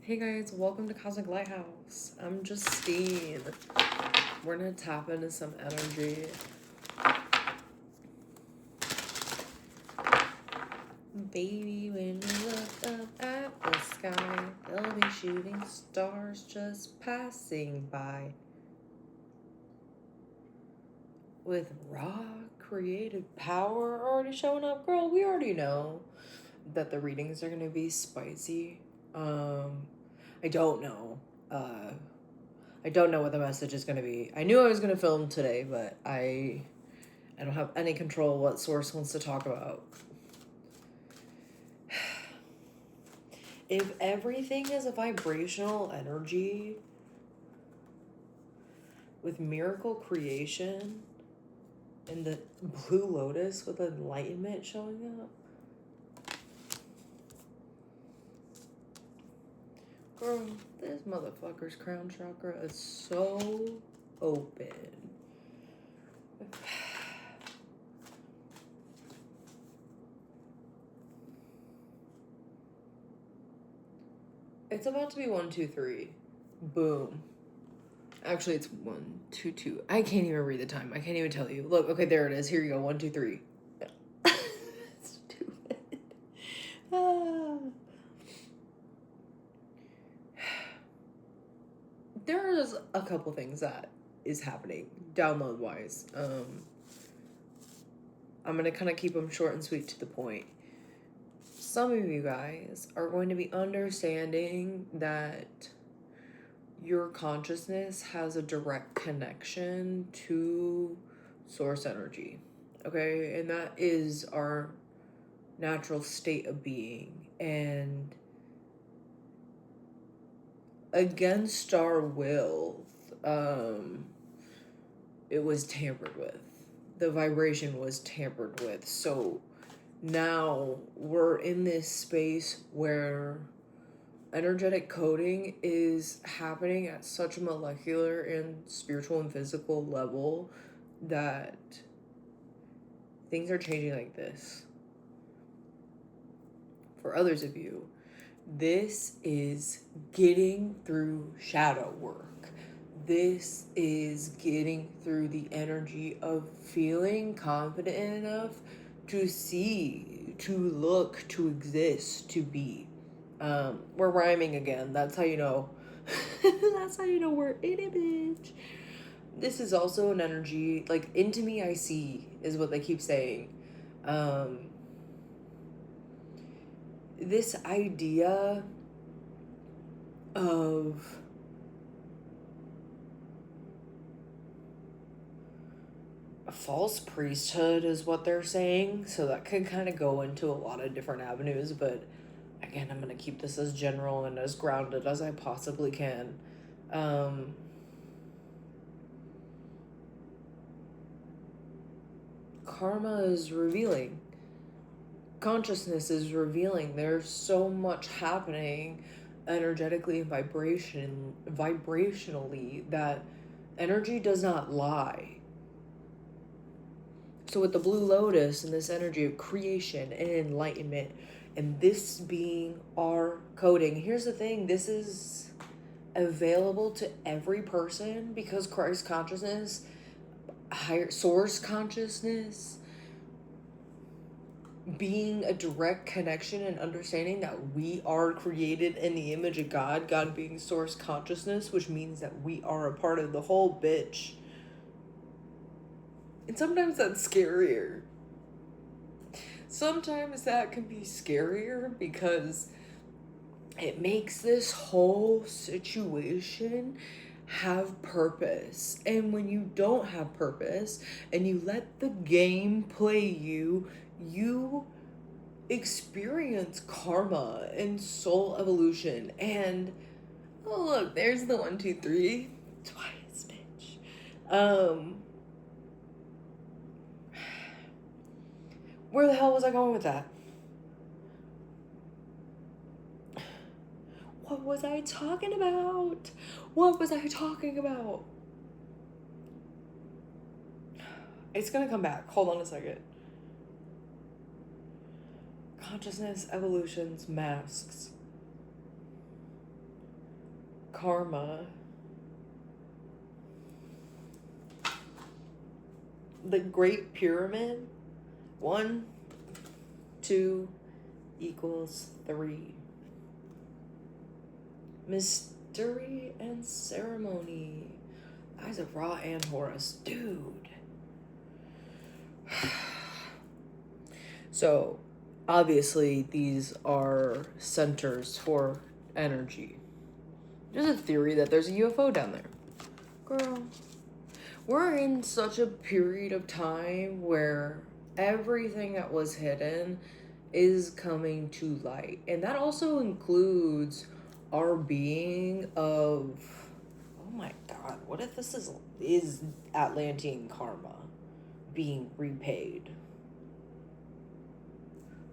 Hey guys, welcome to Cosmiclighthouse. I'm Justine. We're gonna tap into some energy. Baby, when you look up at the sky, they'll be shooting stars just passing by. With raw creative power already showing up, girl, we already know that the readings are gonna be spicy. I don't know. I don't know what the message is gonna be. I knew I was gonna film today, but I don't have any control what source wants to talk about. If everything is a vibrational energy with miracle creation and the blue lotus with enlightenment showing up, girl, this motherfucker's crown chakra is so open. It's about to be 1, 2, 3. Boom. Actually, it's 1, 2, 2. I can't even read the time. I can't even tell you. Look, okay, there it is. Here you go. 1, 2, 3. Stupid. There's a couple things that is happening download wise. I'm gonna kind of keep them short and sweet to the point. Some of you guys are going to be understanding that your consciousness has a direct connection to source energy, okay? And that is our natural state of being. And against our will, it was tampered with. The vibration was tampered with. So now we're in this space where energetic coding is happening at such a molecular and spiritual and physical level that things are changing like this. For others of you, this is getting through shadow work. This is getting through the energy of feeling confident enough to see, to look, to exist, to be. We're rhyming again. That's how you know. That's how you know we're in it, bitch. This is also an energy, like, into me I see, is what they keep saying. This idea of a false priesthood is what they're saying, so that could kind of go into a lot of different avenues, but again, I'm going to keep this as general and as grounded as I possibly can. Karma is revealing. Consciousness is revealing. There's so much happening energetically and vibrationally that energy does not lie. So with the blue lotus and this energy of creation and enlightenment, and this being our coding, here's the thing, this is available to every person because Christ consciousness, higher source consciousness, being a direct connection and understanding that we are created in the image of God, God being source consciousness, which means that we are a part of the whole bitch. And sometimes that's scarier. Sometimes that can be scarier because it makes this whole situation have purpose. And when you don't have purpose and you let the game play you, you experience karma and soul evolution. And oh look, there's the 1, 2, 3 twice, bitch. Where the hell was I going with that? What was I talking about? What was I talking about? It's gonna come back. Hold on a second. Consciousness, evolutions, masks. karma. The Great Pyramid. 1, 2 equals 3. Mystery and ceremony. Eyes of Ra and Horus. Dude. So, obviously, these are centers for energy. There's a theory that there's a UFO down there. Girl, we're in such a period of time where everything that was hidden is coming to light. And that also includes our being of, oh my God, what if this is Atlantean karma being repaid?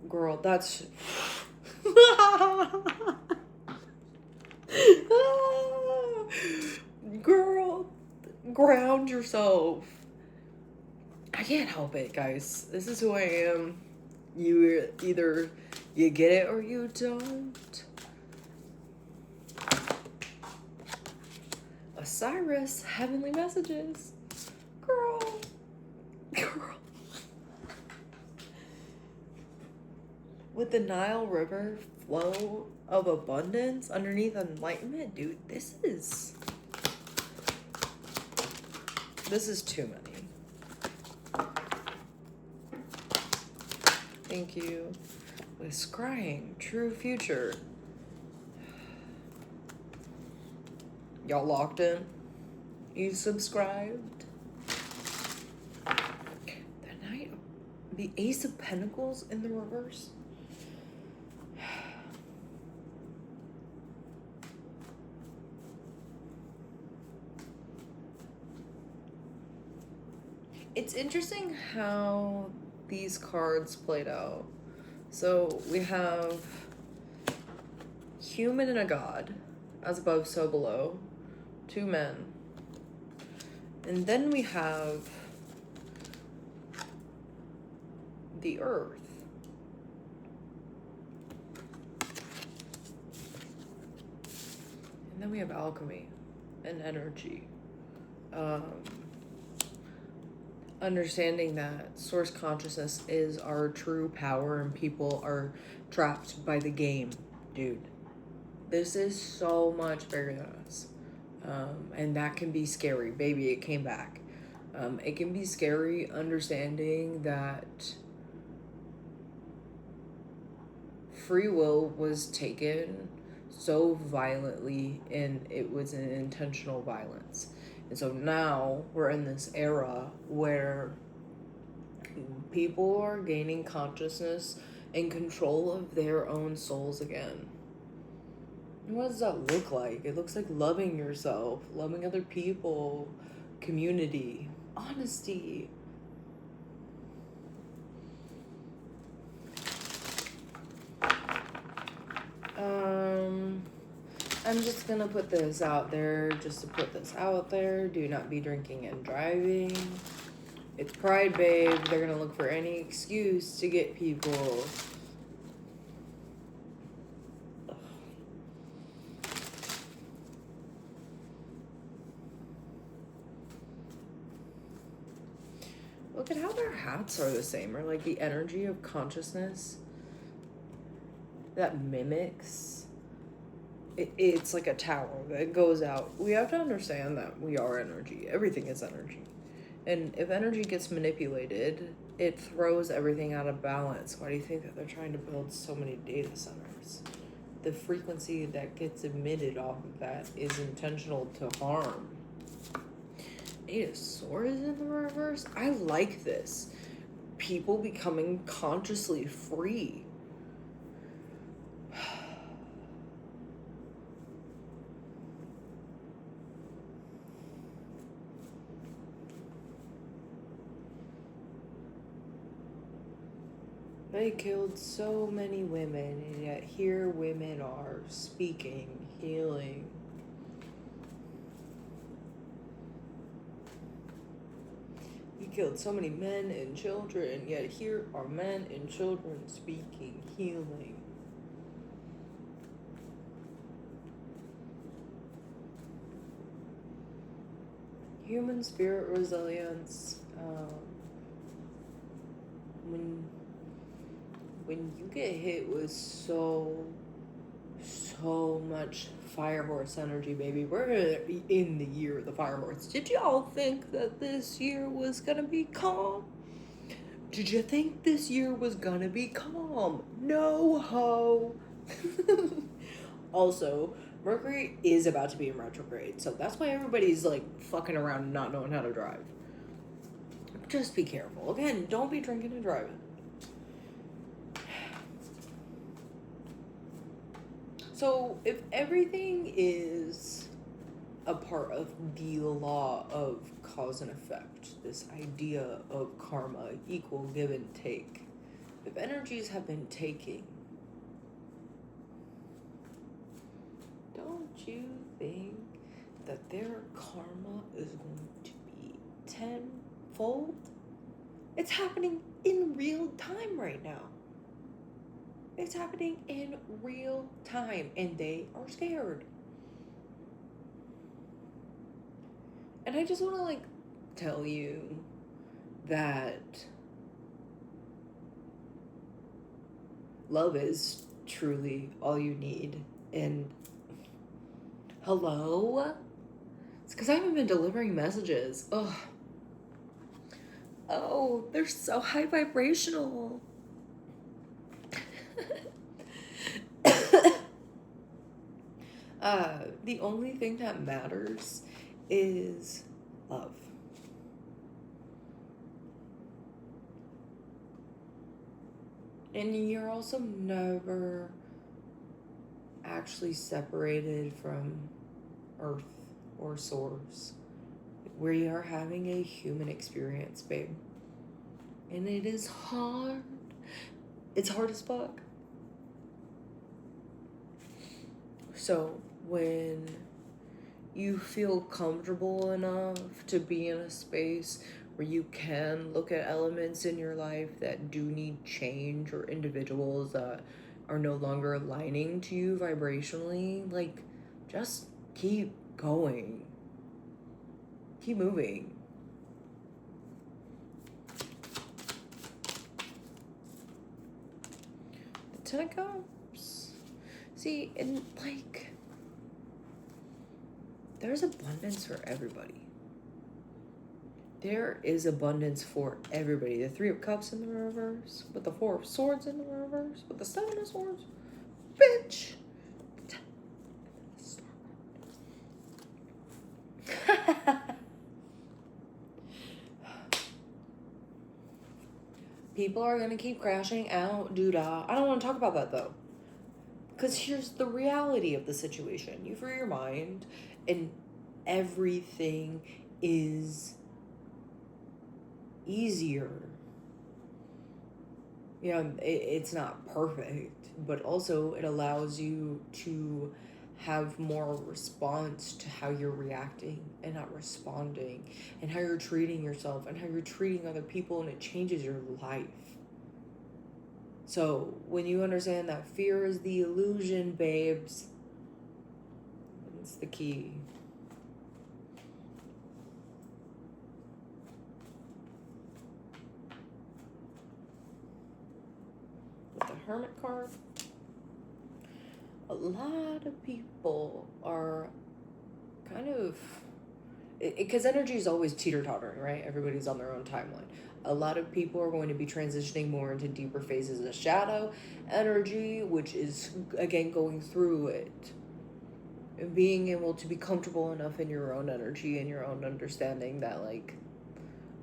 Girl, that's... Girl, ground yourself. I can't help it, guys. This is who I am. Either you get it or you don't. Osiris, heavenly messages. Girl. With the Nile River flow of abundance underneath enlightenment, dude, this is too many. Thank you. With scrying, true future. Y'all locked in? You subscribed? The Ace of Pentacles in the reverse. It's interesting how these cards played out. So we have human and a god, as above, so below, 2 men. And then we have the earth. And then we have alchemy and energy. Understanding that source consciousness is our true power and people are trapped by the game. Dude, this is so much bigger than us. And that can be scary. Baby, it came back. It can be scary understanding that free will was taken so violently and it was an intentional violence. And so now we're in this era where people are gaining consciousness and control of their own souls again. And what does that look like? It looks like loving yourself, loving other people, community, honesty. I'm just gonna put this out there just to put this out there. Do not be drinking and driving. It's Pride, babe. They're gonna look for any excuse to get people. Ugh. Look at how their hats are the same, or like the energy of consciousness that mimics. It's like a tower that goes out. We have to understand that we are energy. Everything is energy. And if energy gets manipulated, it throws everything out of balance. Why do you think that they're trying to build so many data centers? The frequency that gets emitted off of that is intentional to harm. Eight of Swords in the reverse? I like this. People becoming consciously free. They killed so many women, and yet here women are speaking, healing. We killed so many men and children, yet here are men and children speaking, healing. human spirit resilience. When you get hit with so much fire horse energy, baby, we're in the year of the fire horse. Did y'all think that this year was gonna be calm? Did you think this year was gonna be calm? No ho. Also, Mercury is about to be in retrograde, so that's why everybody's like fucking around and not knowing how to drive. Just be careful. Again, don't be drinking and driving. So, if everything is a part of the law of cause and effect, this idea of karma, equal give and take, if energies have been taking, don't you think that their karma is going to be tenfold? It's happening in real time right now. It's happening in real time, and they are scared. And I just want to, like, tell you that love is truly all you need. And hello? It's because I haven't been delivering messages. Ugh. Oh, they're so high vibrational. The only thing that matters is love. And you're also never actually separated from Earth or Source. We are having a human experience, babe. And it is hard. It's hard as fuck. So when you feel comfortable enough to be in a space where you can look at elements in your life that do need change, or individuals that are no longer aligning to you vibrationally, like, just keep going. Keep moving. The Ten of Cups. See, and like, there's abundance for everybody. There is abundance for everybody. The Three of Cups in the reverse, with the Four of Swords in the reverse, with the Seven of Swords. Bitch! People are gonna keep crashing out, doo-dah. I don't want to talk about that, though. Because here's the reality of the situation. You free your mind, and everything is easier. You know, it's not perfect, but also it allows you to have more response to how you're reacting and not responding, and how you're treating yourself and how you're treating other people, and it changes your life. So when you understand that fear is the illusion, babes, it's the key. With the Hermit card, a lot of people are kind of, because energy is always teeter-tottering, right? Everybody's on their own timeline. A lot of people are going to be transitioning more into deeper phases of shadow energy, which is, again, going through it. And being able to be comfortable enough in your own energy and your own understanding that, like,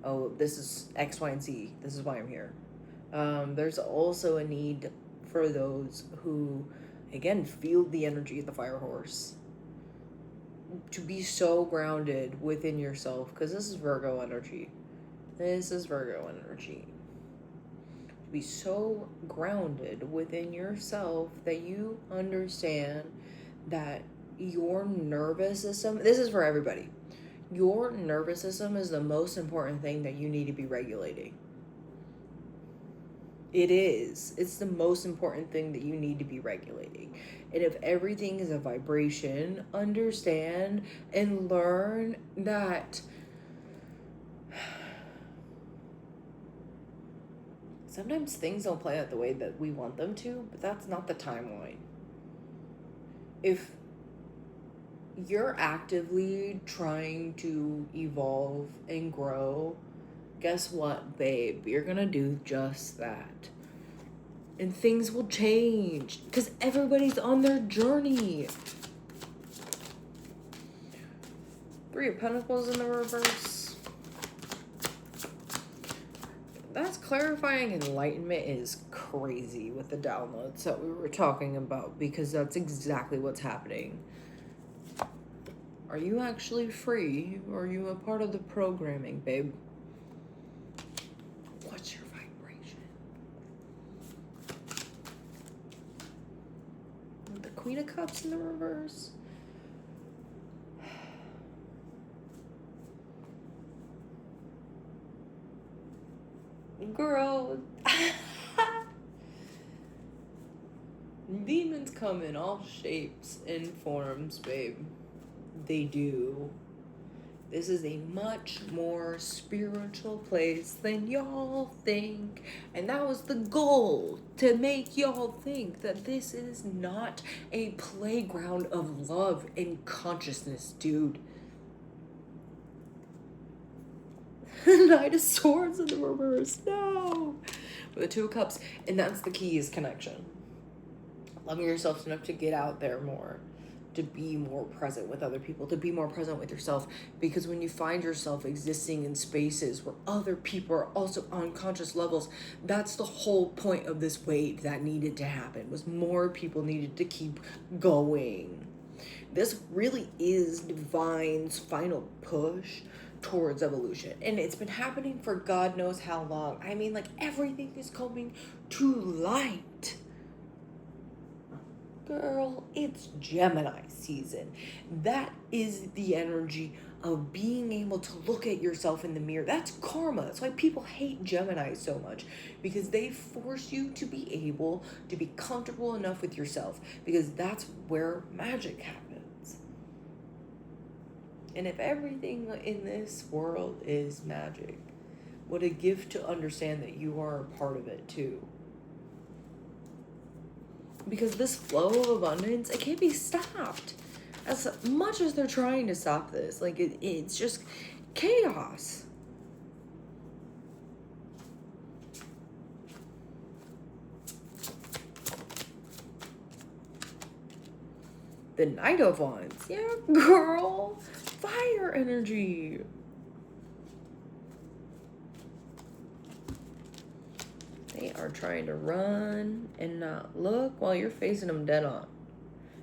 oh, this is X, Y, and Z. This is why I'm here. There's also a need for those who, again, feel the energy of the fire horse, to be so grounded within yourself, because this is Virgo energy. This is Virgo energy. To be so grounded within yourself that you understand that your nervous system, this is for everybody, your nervous system is the most important thing that you need to be regulating. It is. It's the most important thing that you need to be regulating. And if everything is a vibration, understand and learn that Sometimes things don't play out the way that we want them to, but that's not the timeline. If you're actively trying to evolve and grow, guess what, babe? You're gonna do just that. And things will change because everybody's on their journey. Three of Pentacles in the reverse. That's clarifying enlightenment is crazy with the downloads that we were talking about, because that's exactly what's happening. Are you actually free, or are you a part of the programming, babe? What's your vibration? The Queen of Cups in the reverse. Girl. Demons come in all shapes and forms, babe. They do. This is a much more spiritual place than y'all think. And that was the goal, to make y'all think that this is not a playground of love and consciousness, dude. Knight of Swords in the reverse. No. With the Two of Cups. And that's the key, is connection. Loving yourself enough to get out there more. To be more present with other people. To be more present with yourself. Because when you find yourself existing in spaces where other people are also on conscious levels, that's the whole point of this wave that needed to happen. Was more people needed to keep going. This really is Divine's final push towards evolution, and it's been happening for God knows how long. I mean, like, everything is coming to light. Girl, it's Gemini season. That is the energy of being able to look at yourself in the mirror. That's karma. That's why people hate Gemini so much, because they force you to be able to be comfortable enough with yourself, because that's where magic happens. And if everything in this world is magic, what a gift to understand that you are a part of it too. Because this flow of abundance, it can't be stopped. As much as they're trying to stop this, like, it's just chaos. The Knight of Wands. Yeah, girl. Fire energy. They are trying to run and not look while you're facing them dead on.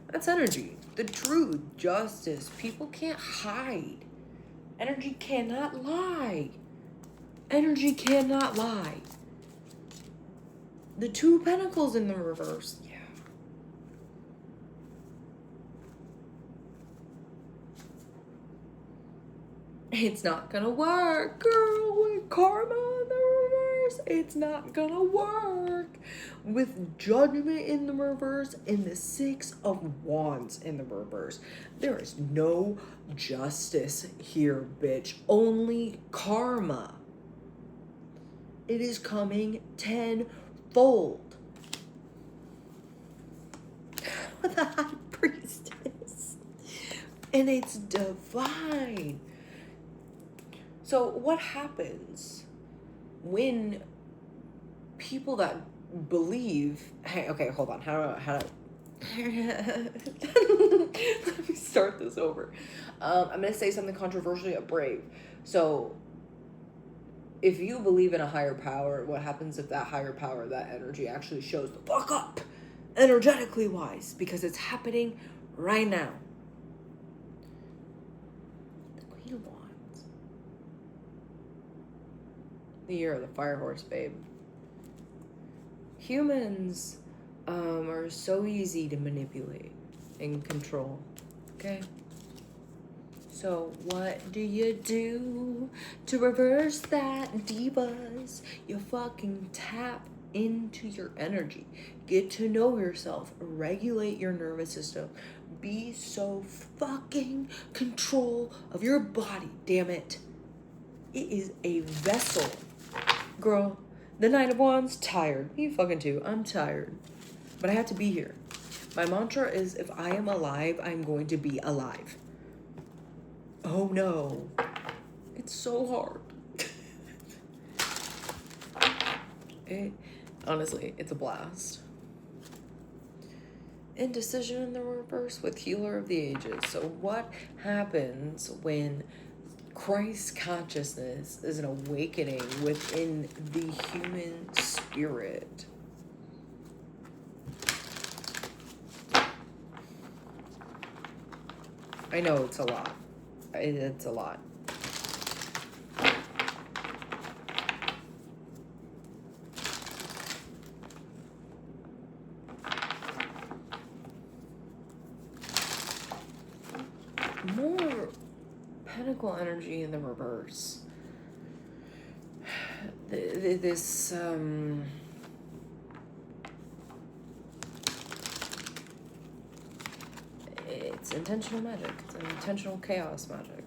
That's energy. The truth, justice. People can't hide. Energy cannot lie. Energy cannot lie. The Two of Pentacles in the reverse. Yeah. It's not gonna work, girl, with karma in the reverse. It's not gonna work with judgment in the reverse and the Six of Wands in the reverse. There is no justice here, bitch. Only karma. It is coming tenfold. With the High Priestess. And it's divine. So what happens when people that believe, hey, okay, hold on, how do let me start this over. I'm gonna say something controversially at Brave. So if you believe in a higher power, what happens if that higher power, that energy actually shows the fuck up, energetically wise, because it's happening right now. The Queen of Wands. The year of the fire horse, babe. Humans are so easy to manipulate and control. Okay? So what do you do to reverse that, divas? You fucking tap into your energy. Get to know yourself. Regulate your nervous system. Be so fucking control of your body, damn it. It is a vessel. Girl, The Knight of Wands, tired. Me fucking too. I'm tired. But I have to be here. My mantra is, if I am alive, I'm going to be alive. Oh no. It's so hard. Honestly, it's a blast. Indecision in the reverse with Healer of the Ages. So what happens when Christ consciousness is an awakening within the human spirit? I know it's a lot. It's a lot. More Pentacle energy in the reverse. This it's intentional magic. It's an intentional chaos magic.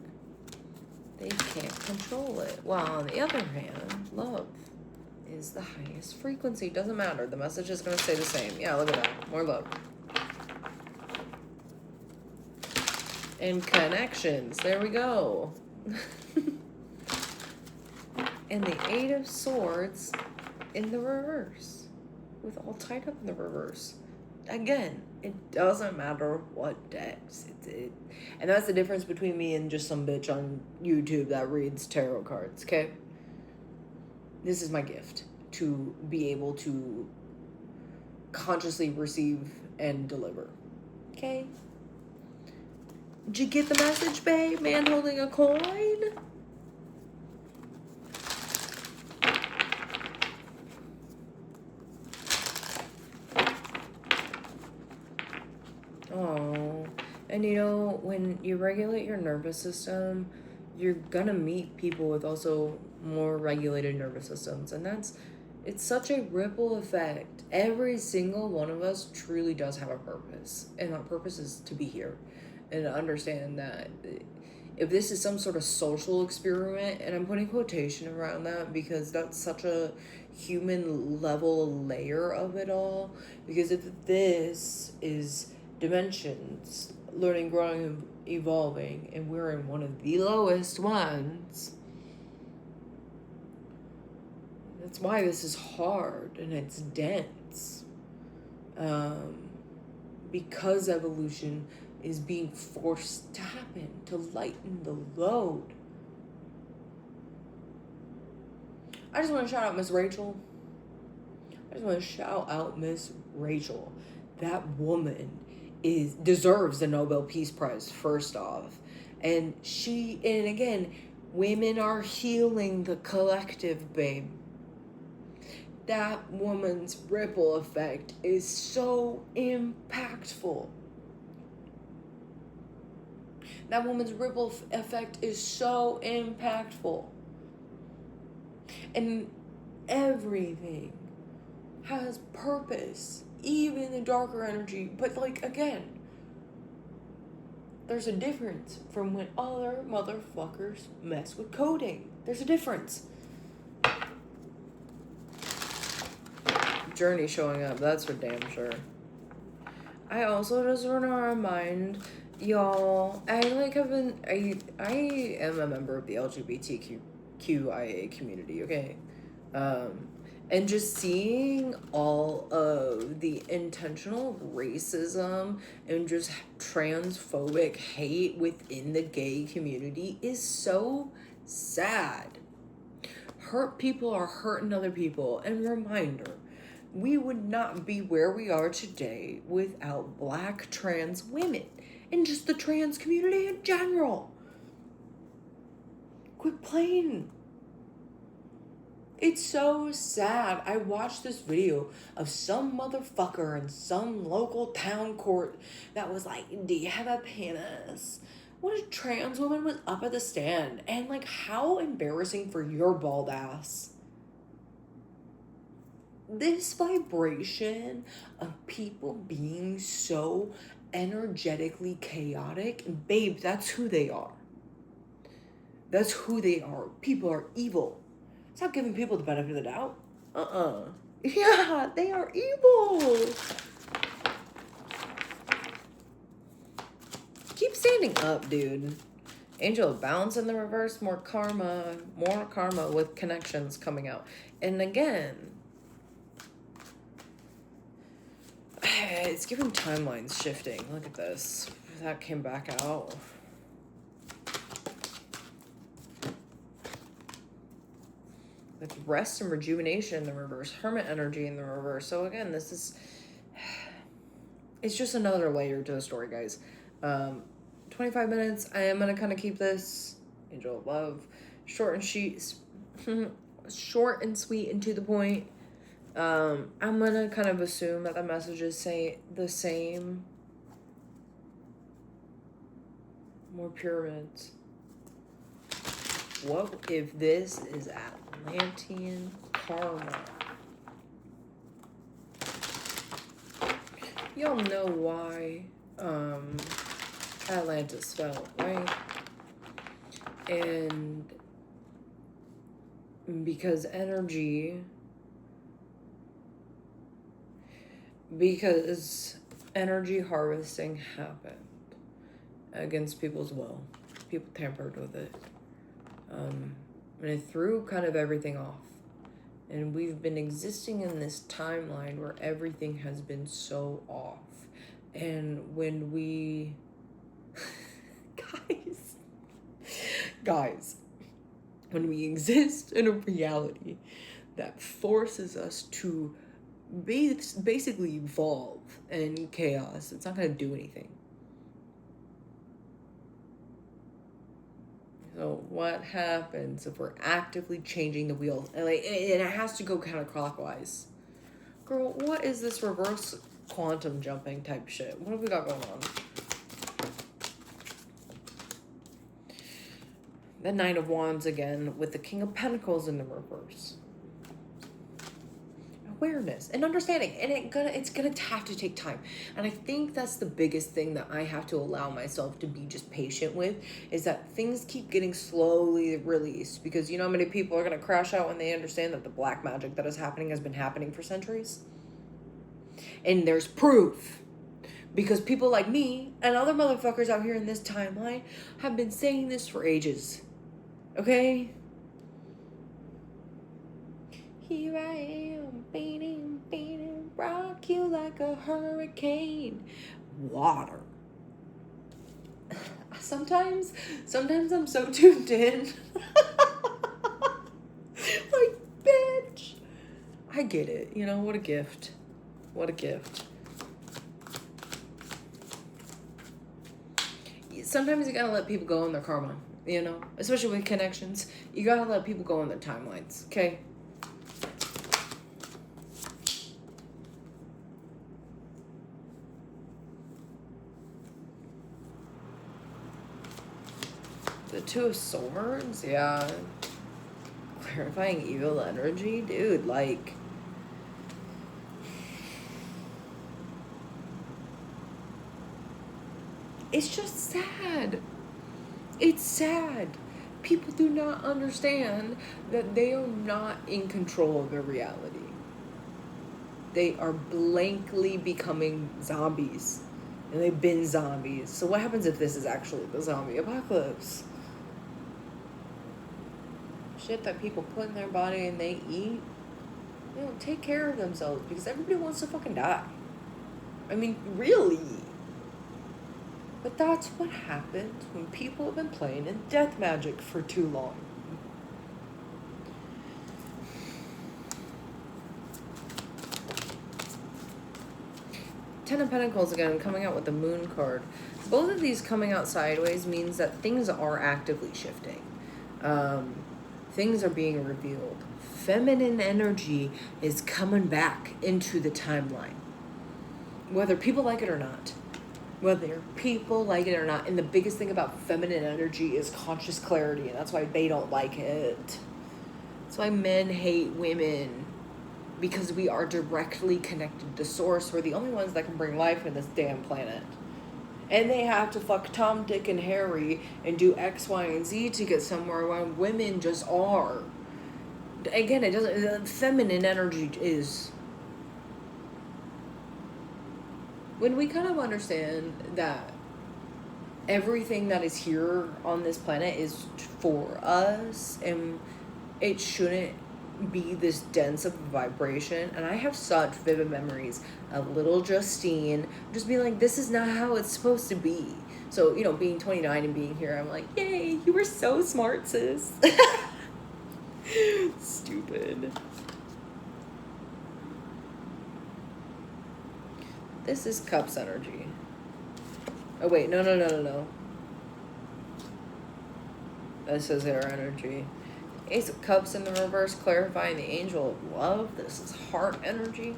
They can't control it. While on the other hand, love is the highest frequency. Doesn't matter. The message is going to stay the same. Yeah, look at that. More love. And connections. There we go. And the Eight of Swords in the reverse. With all tied up in the reverse. Again, it doesn't matter what decks. And that's the difference between me and just some bitch on YouTube that reads tarot cards, okay? This is my gift. To be able to consciously receive and deliver. Okay? Did you get the message, babe? Man holding a coin? Oh. And you know, when you regulate your nervous system, you're gonna meet people with also more regulated nervous systems. And it's such a ripple effect. Every single one of us truly does have a purpose. And our purpose is to be here. And to understand that if this is some sort of social experiment, and I'm putting quotation around that because that's such a human level layer of it all. Because if this is dimensions, learning, growing, evolving, and we're in one of the lowest ones, that's why this is hard and it's dense. Because evolution is being forced to happen to lighten the load. I just want to shout out Miss Rachel. That woman deserves the Nobel Peace Prize, first off. And again, women are healing the collective, babe. That woman's ripple effect is so impactful. That woman's ripple effect is so impactful. And everything has purpose, even the darker energy. But again, there's a difference from when other motherfuckers mess with coding. There's a difference. Journey showing up, that's for damn sure. I also just want to remind y'all, I am a member of the LGBTQIA community, okay? And just seeing all of the intentional racism and just transphobic hate within the gay community is so sad. Hurt people are hurting other people. And reminder, we would not be where we are today without Black trans women and just the trans community in general. Quit playing. It's so sad. I watched this video of some motherfucker in some local town court that was like, do you have a penis? What a trans woman was up at the stand. And how embarrassing for your bald ass. This vibration of people being so energetically chaotic, babe, that's who they are. That's who they are. People are evil. Stop giving people the benefit of the doubt. Yeah, they are evil. Keep standing up, dude. Angel of Balance in the reverse, more karma with connections coming out. And again, it's giving timelines shifting. Look at this. That came back out. With rest and rejuvenation in the reverse, hermit energy in the reverse. So again, this is, it's just another layer to the story, guys. 25 minutes. I am gonna kind of keep this Angel of Love short and short and sweet and to the point. I'm gonna kind of assume that the messages say the same. More pyramids. What if this is Atlantean karma? Y'all know why Atlantis fell, right? And because energy harvesting happened against people's will. People tampered with it. And it threw kind of everything off. And we've been existing in this timeline where everything has been so off. And when we... Guys, when we exist in a reality that forces us to basically evolve in chaos, it's not going to do anything. So what happens if we're actively changing the wheel? And it has to go counterclockwise. Girl, what is this reverse quantum jumping type shit? What have we got going on? The Knight of Wands again with the King of Pentacles in the reverse. Awareness and understanding, and it's gonna have to take time. And I think that's the biggest thing that I have to allow myself to be just patient with, is that things keep getting slowly released, because you know how many people are gonna crash out when they understand that the black magic that is happening has been happening for centuries. And there's proof, because people like me and other motherfuckers out here in this timeline have been saying this for ages. Okay? Here I am, beating, rock you like a hurricane. Water. Sometimes I'm so tuned in. Like, bitch. I get it. You know, what a gift. What a gift. Sometimes you gotta let people go in their karma, you know? Especially with connections. You gotta let people go in their timelines, okay? The Two of Swords, yeah. Clarifying evil energy, dude, like... It's just sad. It's sad. People do not understand that they are not in control of their reality. They are blankly becoming zombies. And they've been zombies. So what happens if this is actually the zombie apocalypse? Shit that people put in their body and they eat. They don't take care of themselves because everybody wants to fucking die. I mean, really. But that's what happens when people have been playing in death magic for too long. Ten of Pentacles again, coming out with the Moon card. Both of these coming out sideways means that things are actively shifting. Things are being revealed. Feminine energy is coming back into the timeline. Whether people like it or not. Whether people like it or not. And the biggest thing about feminine energy is conscious clarity. And that's why they don't like it. That's why men hate women. Because we are directly connected to Source. We're the only ones that can bring life in this damn planet. And they have to fuck Tom, Dick, and Harry and do X, Y, and Z to get somewhere when women just are. again, it doesn't, feminine energy is, when we kind of understand that everything that is here on this planet is for us, and it shouldn't be this dense of a vibration. And I have such vivid memories of little Justine just being like, this is not how it's supposed to be. So, you know, being 29 and being here, I'm like, yay, you were so smart, sis. Stupid. This is Cups energy. Oh, wait, no. This is air energy. Ace of Cups in the reverse, clarifying the Angel of Love. This is heart energy.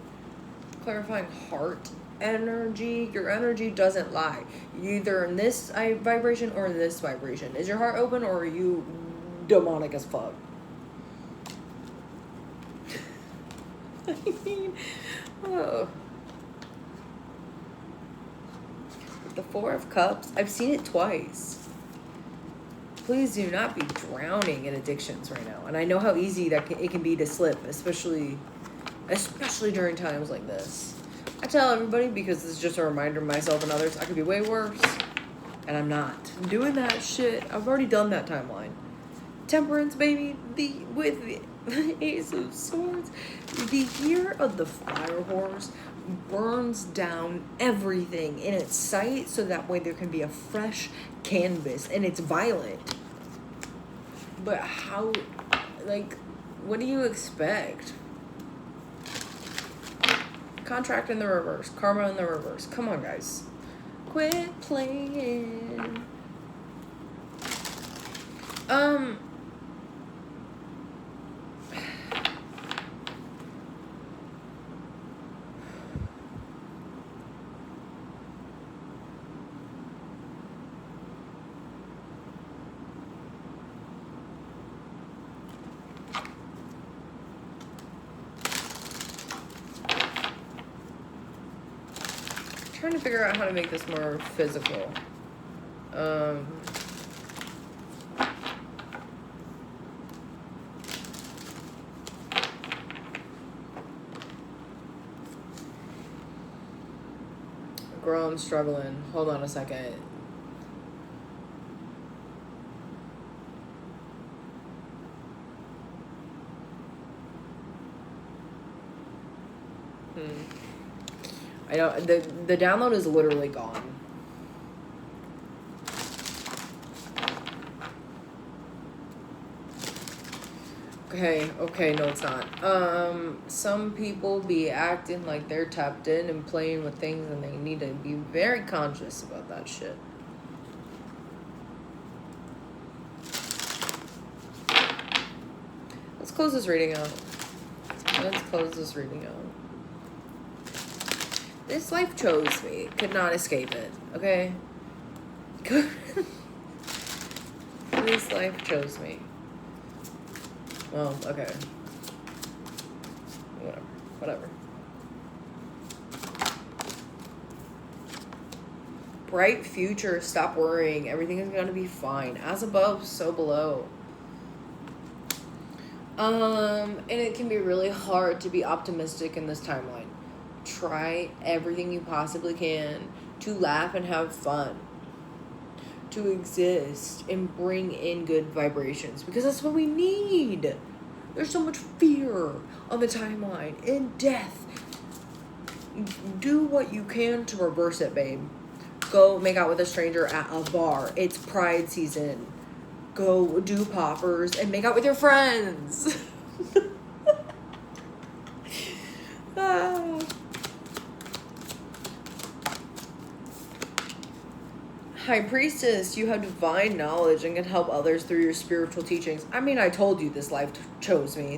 Clarifying heart energy. Your energy doesn't lie. You're either in this vibration or in this vibration. Is your heart open, or are you demonic as fuck? I mean, oh. The Four of Cups, I've seen it twice. Please do not be drowning in addictions right now. And I know how easy it can be to slip, especially during times like this. I tell everybody, because this is just a reminder to myself and others, I could be way worse. And I'm not doing that shit. I've already done that timeline. Temperance, baby, with the Ace of Swords. The year of the Fire Horse burns down everything in its sight, so that way there can be a fresh canvas, and it's violent. But how, like, what do you expect? Contract in the reverse, karma in the reverse. Come on, guys. Quit playing. Trying to figure out how to make this more physical. Girl, I'm struggling. Hold on a second. I know the download is literally gone. Okay, no, it's not. Some people be acting like they're tapped in and playing with things, and they need to be very conscious about that shit. Let's close this reading out. This life chose me. Could not escape it. Okay? This life chose me. Well, okay. Whatever. Bright future. Stop worrying. Everything is going to be fine. As above, so below. And it can be really hard to be optimistic in this timeline. Try everything you possibly can to laugh and have fun, to exist and bring in good vibrations, because that's what we need. There's so much fear on the timeline and death. Do what you can to reverse it, babe. Go make out with a stranger at a bar. It's Pride season. Go do poppers and make out with your friends. High Priestess, you have divine knowledge and can help others through your spiritual teachings. I mean, I told you this life chose me.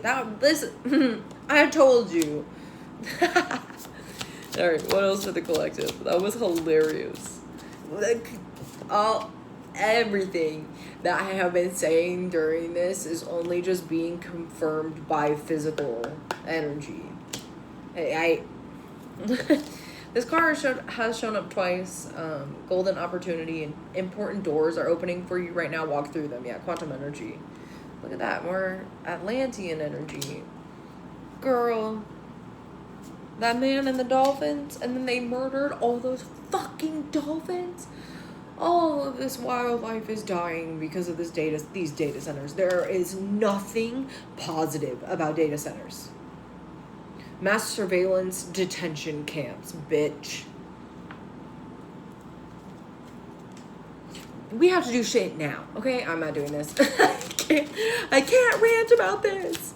I told you. Alright, what else for the collective? That was hilarious. Everything that I have been saying during this is only just being confirmed by physical energy. This card has shown up twice. Golden opportunity and important doors are opening for you right now. Walk through them. Yeah, quantum energy. Look at that, more Atlantean energy. Girl, that man and the dolphins, and then they murdered all those fucking dolphins. All of this wildlife is dying because of these data centers. There is nothing positive about data centers. Mass surveillance detention camps, bitch. We have to do shit now, okay? I'm not doing this. I can't rant about this.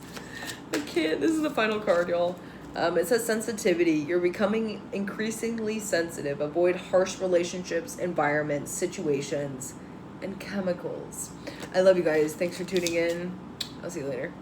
I can't. This is the final card, y'all. It says sensitivity. You're becoming increasingly sensitive. Avoid harsh relationships, environments, situations, and chemicals. I love you guys. Thanks for tuning in. I'll see you later.